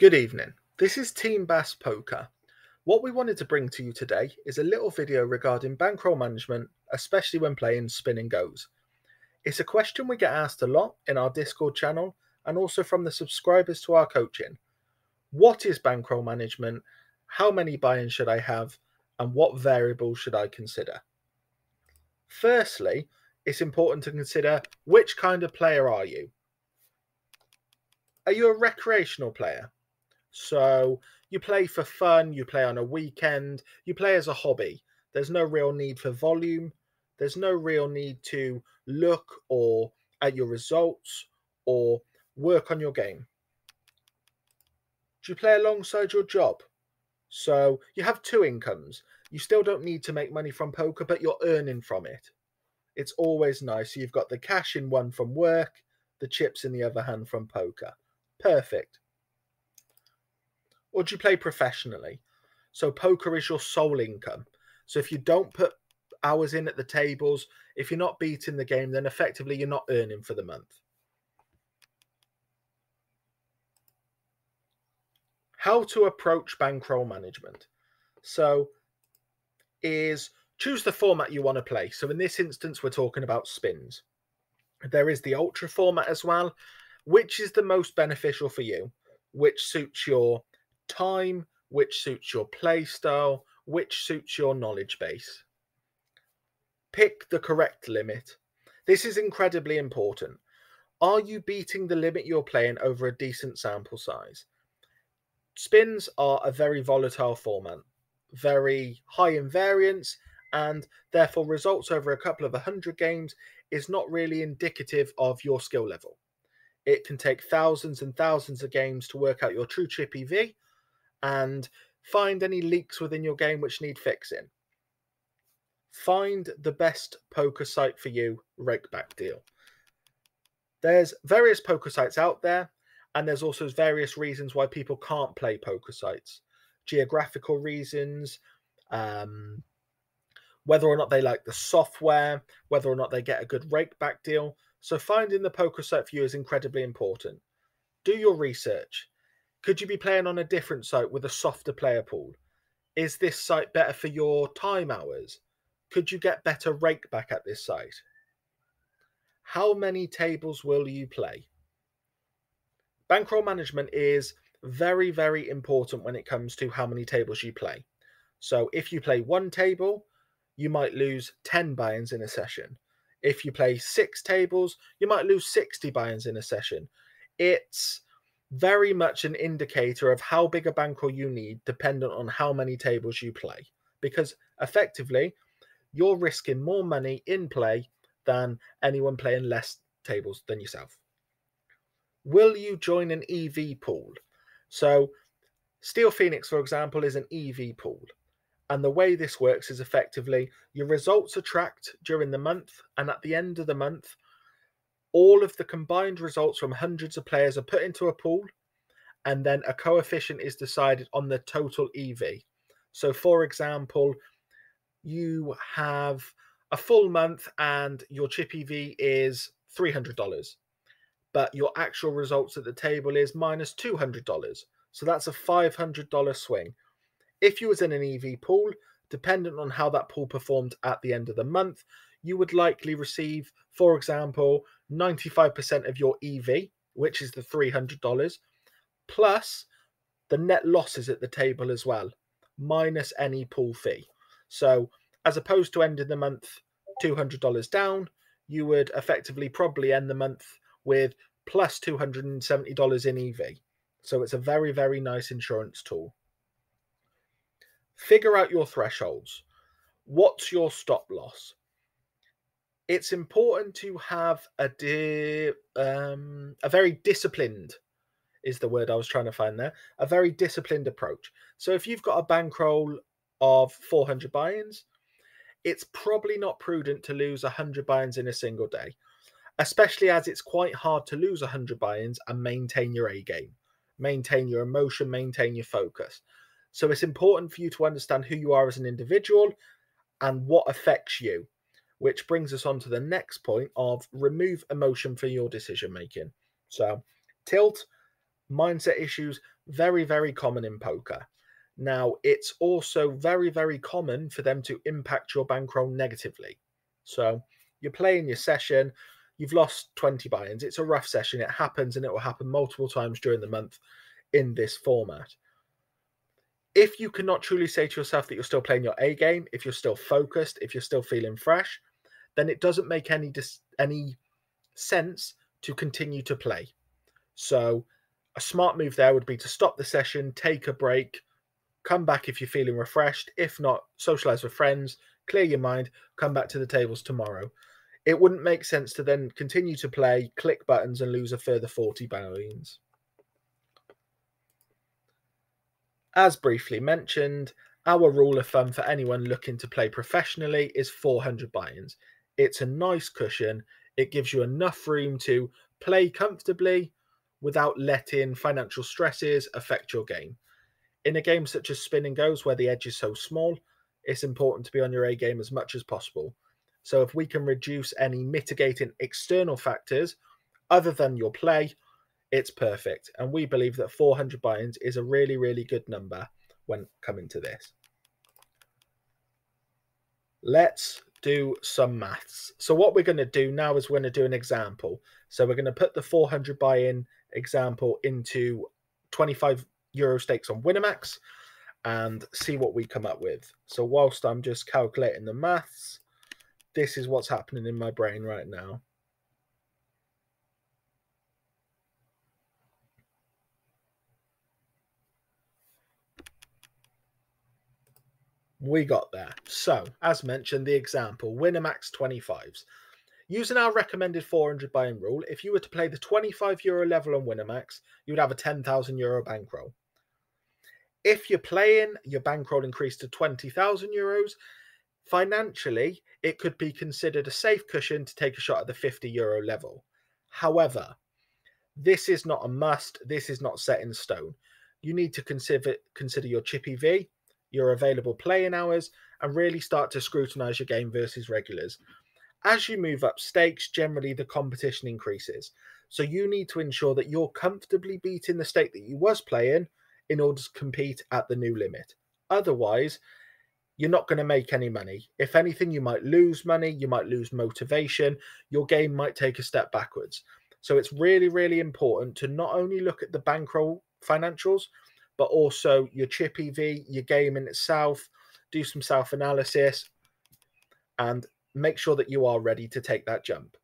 Good evening. This is Team BAS Poker. What we wanted to bring to you today is a little video regarding bankroll management, especially when playing Spin&Go's. It's a question we get asked a lot in our Discord channel and also from the subscribers to our coaching. What is bankroll management? How many buy-ins should I have? And what variables should I consider? Firstly, it's important to consider which kind of player are you? Are you a recreational player? So you play for fun, you play on a weekend, you play as a hobby. There's no real need for volume. There's no real need to look or at your results or work on your game. Do you play alongside your job? So you have two incomes. You still don't need to make money from poker, but you're earning from it. It's always nice. So you've got the cash in one from work, the chips in the other hand from poker. Perfect. Or do you play professionally? So poker is your sole income. So if you don't put hours in at the tables, if you're not beating the game, then effectively you're not earning for the month. How to approach bankroll management. So is choose the format you want to play. So in this instance, we're talking about spins. There is the ultra format as well. Which is the most beneficial for you? Which suits your time, which suits your play style, which suits your knowledge base. Pick the correct limit. This is incredibly important. Are you beating the limit you're playing over a decent sample size? Spins are a very volatile format, very high in variance, and therefore results over a couple of 100 games is not really indicative of your skill level. It can take thousands and thousands of games to work out your true chip EV and find any leaks within your game which need fixing. Find the best poker site for you, rakeback deal. There's various poker sites out there, and there's also various reasons why people can't play poker sites. Geographical reasons, whether or not they like the software, whether or not they get a good rakeback deal. So finding the poker site for you is incredibly important. Do your research. Could you be playing on a different site with a softer player pool? Is this site better for your time hours? Could you get better rakeback at this site? How many tables will you play? Bankroll management is very, very important when it comes to how many tables you play. So if you play one table, you might lose 10 buy-ins in a session. If you play 6 tables, you might lose 60 buy-ins in a session. It's very much an indicator of how big a bankroll you need, dependent on how many tables you play. Because effectively, you're risking more money in play than anyone playing less tables than yourself. Will you join an EV pool? So Steel Phoenix, for example, is an EV pool. And the way this works is effectively your results are tracked during the month, and at the end of the month, all of the combined results from hundreds of players are put into a pool, and then a coefficient is decided on the total EV. So, for example, you have a full month and your chip EV is $300, but your actual results at the table is minus $200. So that's a $500 swing. If you was in an EV pool, dependent on how that pool performed at the end of the month, you would likely receive, for example, 95% of your EV, which is the $300, plus the net losses at the table as well, minus any pool fee. So as opposed to ending the month $200 down, you would effectively probably end the month with plus $270 in EV. So it's a very, very nice insurance tool. Figure out your thresholds. What's your stop loss? It's important to have a very disciplined, is the word I was trying to find there, a very disciplined approach. So if you've got a bankroll of 400 buy-ins, it's probably not prudent to lose 100 buy-ins in a single day, especially as it's quite hard to lose 100 buy-ins and maintain your A game, maintain your emotion, maintain your focus. So it's important for you to understand who you are as an individual and what affects you, which brings us on to the next point of remove emotion from your decision making. So tilt, mindset issues, Very, very common in poker. Now, it's also very, very common for them to impact your bankroll negatively. So you're playing your session, you've lost 20 buy-ins. It's a rough session. It happens, and it will happen multiple times during the month in this format. If you cannot truly say to yourself that you're still playing your A game, if you're still focused, if you're still feeling fresh, then it doesn't make any sense to continue to play. So a smart move there would be to stop the session, take a break, come back if you're feeling refreshed. If not, socialize with friends, clear your mind, come back to the tables tomorrow. It wouldn't make sense to then continue to play, click buttons, and lose a further 40 buy-ins. As briefly mentioned, our rule of thumb for anyone looking to play professionally is 400 buy-ins. It's a nice cushion. It gives you enough room to play comfortably without letting financial stresses affect your game. In a game such as Spin&Go's, where the edge is so small, it's important to be on your A game as much as possible. So if we can reduce any mitigating external factors other than your play, it's perfect. And we believe that 400 buy-ins is a really, really good number when coming to this. Let's do some maths. So what we're going to do now is we're going to do an example. So we're going to put the 400 buy-in example into 25 euro stakes on Winamax and see what we come up with. So whilst I'm just calculating the maths, this is what's happening in my brain right now. We got there. So, as mentioned, the example, Winamax 25s. Using our recommended 400 buy-in rule, if you were to play the 25 euro level on Winamax, you would have a 10,000 euro bankroll. If you're playing, your bankroll increased to 20,000 euros. Financially, it could be considered a safe cushion to take a shot at the 50 euro level. However, this is not a must. This is not set in stone. You need to consider your chip EV, your available playing hours, and really start to scrutinize your game versus regulars. As you move up stakes, generally the competition increases. So you need to ensure that you're comfortably beating the stake that you was playing in order to compete at the new limit. Otherwise, you're not going to make any money. If anything, you might lose money, you might lose motivation, your game might take a step backwards. So it's really, really important to not only look at the bankroll financials, but also your chip EV, your game in itself, do some self-analysis, and make sure that you are ready to take that jump.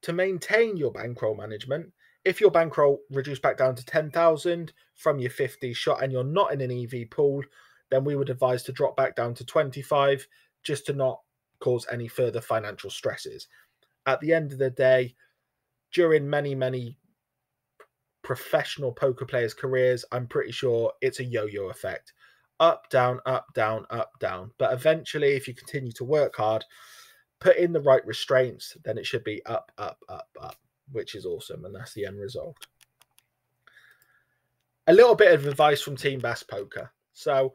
To maintain your bankroll management, if your bankroll reduced back down to 10,000 from your 50 shot and you're not in an EV pool, then we would advise to drop back down to 25 just to not cause any further financial stresses. At the end of the day, during many, many professional poker players' careers, I'm pretty sure it's a yo-yo effect. Up, down, up, down, up, down. But eventually, if you continue to work hard, put in the right restraints, then it should be up, up, up, up, which is awesome. And that's the end result. A little bit of advice from Team BAS Poker. So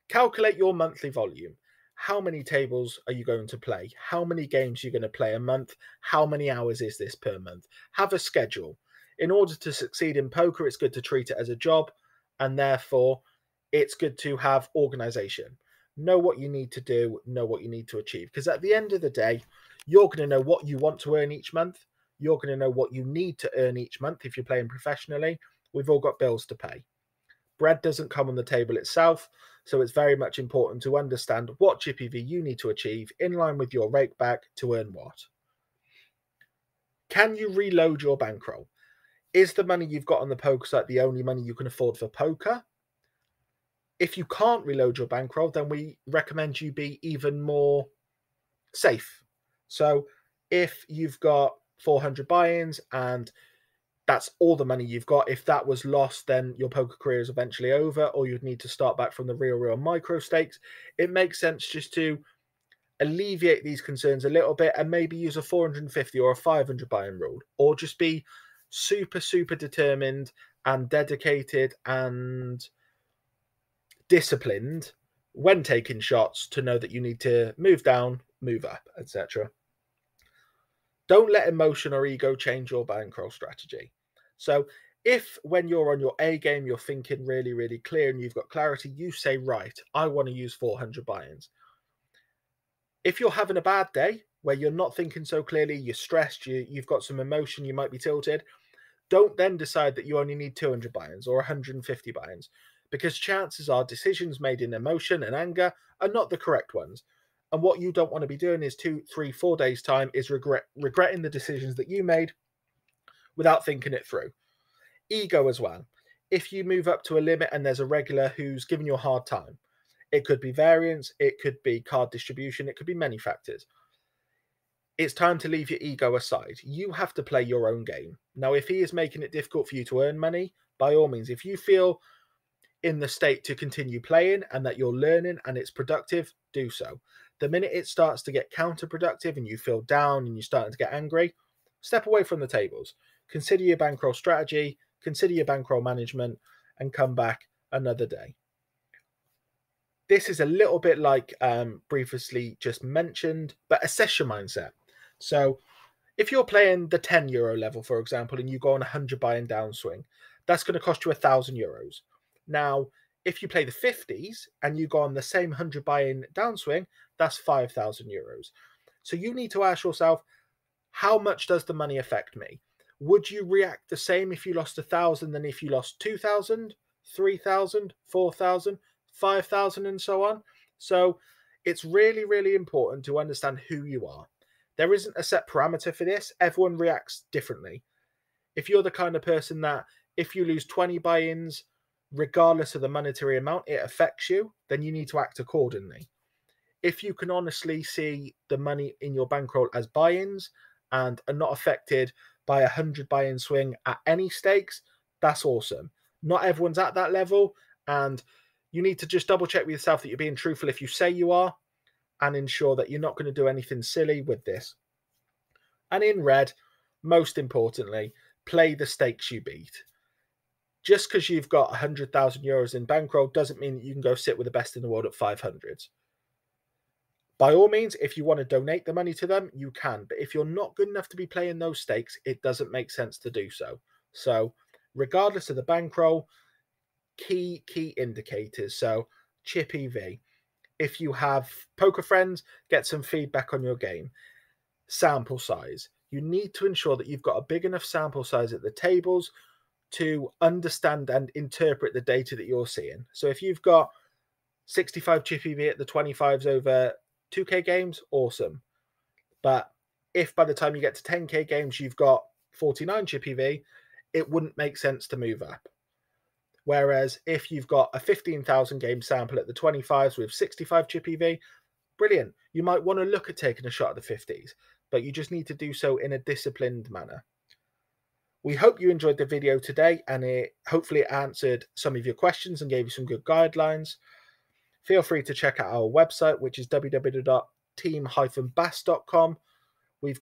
calculate your monthly volume. How many tables are you going to play? How many games are you going to play a month? How many hours is this per month? Have a schedule. In order to succeed in poker, it's good to treat it as a job, and therefore it's good to have organization. Know what you need to do, know what you need to achieve. Because at the end of the day, you're going to know what you want to earn each month. You're going to know what you need to earn each month if you're playing professionally. We've all got bills to pay. Bread doesn't come on the table itself, so it's very much important to understand what GPV you need to achieve in line with your rake back to earn what. Can you reload your bankroll? Is the money you've got on the poker site the only money you can afford for poker? If you can't reload your bankroll, then we recommend you be even more safe. So if you've got 400 buy-ins and that's all the money you've got, if that was lost, then your poker career is eventually over, or you'd need to start back from the real micro stakes. It makes sense just to alleviate these concerns a little bit and maybe use a 450 or a 500 buy-in rule, or just be super, super determined and dedicated and disciplined when taking shots to know that you need to move down, move up, etc. Don't let emotion or ego change your bankroll strategy. So If when you're on your A game, you're thinking really, really clear and you've got clarity, you say, right, I want to use 400 buy-ins. If you're having a bad day where you're not thinking so clearly, you're stressed, you've got some emotion, you might be tilted, don't then decide that you only need 200 buy-ins or 150 buy-ins, because chances are decisions made in emotion and anger are not the correct ones. And what you don't want to be doing is 2, 3, 4 days' time is regretting the decisions that you made without thinking it through. Ego as well. If you move up to a limit and there's a regular who's giving you a hard time, it could be variance, it could be card distribution, it could be many factors. It's time to leave your ego aside. You have to play your own game. Now, if he is making it difficult for you to earn money, by all means, if you feel in the state to continue playing and that you're learning and it's productive, do so. The minute it starts to get counterproductive and you feel down and you're starting to get angry, step away from the tables. Consider your bankroll strategy, consider your bankroll management, and come back another day. This is a little bit like previously just mentioned, but assess your mindset. So if you're playing the €10 level, for example, and you go on 100 buy-in downswing, that's going to cost you €1,000. Now, if you play the 50s and you go on the same 100 buy-in downswing, that's €5,000. So you need to ask yourself, how much does the money affect me? Would you react the same if you lost 1,000 than if you lost 2,000, 3,000, 4,000, 5,000, and so on? So it's really, really important to understand who you are. There isn't a set parameter for this. Everyone reacts differently. If you're the kind of person that if you lose 20 buy-ins, regardless of the monetary amount, it affects you, then you need to act accordingly. If you can honestly see the money in your bankroll as buy-ins and are not affected by 100 buy-in swing at any stakes, that's awesome. Not everyone's at that level, and you need to just double check with yourself that you're being truthful if you say you are, and ensure that you're not going to do anything silly with this. And in red, most importantly, play the stakes you beat. Just because you've got €100,000 in bankroll doesn't mean that you can go sit with the best in the world at 500s. By all means, if you want to donate the money to them, you can. But if you're not good enough to be playing those stakes, it doesn't make sense to do so. So regardless of the bankroll, key indicators. So chip EV. If you have poker friends, get some feedback on your game. Sample size. You need to ensure that you've got a big enough sample size at the tables to understand and interpret the data that you're seeing. So if you've got 65 chip EV at the 25s over 2K games, awesome. But if by the time you get to 10K games, you've got 49 chip EV, it wouldn't make sense to move up. Whereas if you've got a 15,000 game sample at the 25s with 65 chip EV, brilliant. You might want to look at taking a shot at the 50s, but you just need to do so in a disciplined manner. We hope you enjoyed the video today, and hopefully it answered some of your questions and gave you some good guidelines. Feel free to check out our website, which is www.team-bas.com,